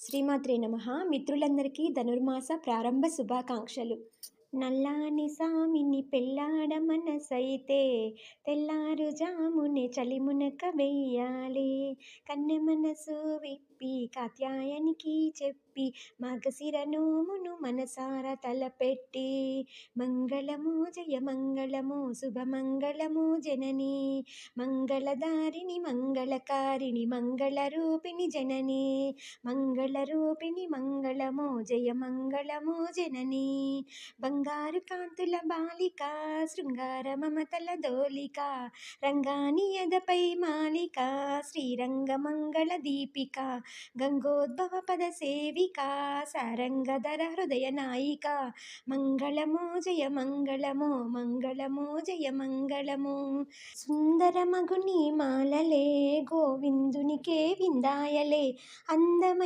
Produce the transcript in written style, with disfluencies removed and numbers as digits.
శ్రీమాత్రే నమః. మిత్రులందరికీ ధనుర్మాస ప్రారంభ శుభాకాంక్షలు. నల్లాని సామిని పెళ్ళాడ మనసైతే తెల్లారుజామునే చలిమునక వెయ్యాలే. కన్నె మనసు విప్పి కాత్యాయనికి చెప్పి మగసిర నోమును మనసారా తలపెట్టి మంగళము జయ మంగళము శుభమంగళము జనని మంగళదారిణి మంగళకారిణి మంగళరూపిణి జనని మంగళరూపిణి మంగళము జయ మంగళము జనని బంగారు కాంతుల బాలిక శృంగార మమతల దోలిక రంగాని ఎదపై మాలిక శ్రీరంగ మంగళ దీపిక గంగోద్భవ పద సేవిక సారంగధర హృదయ నాయిక మంగళము జయ మంగళము మంగళము జయ మంగళము సుందర మగుని మాలలే గోవిందునికే విందాయలే అందమైన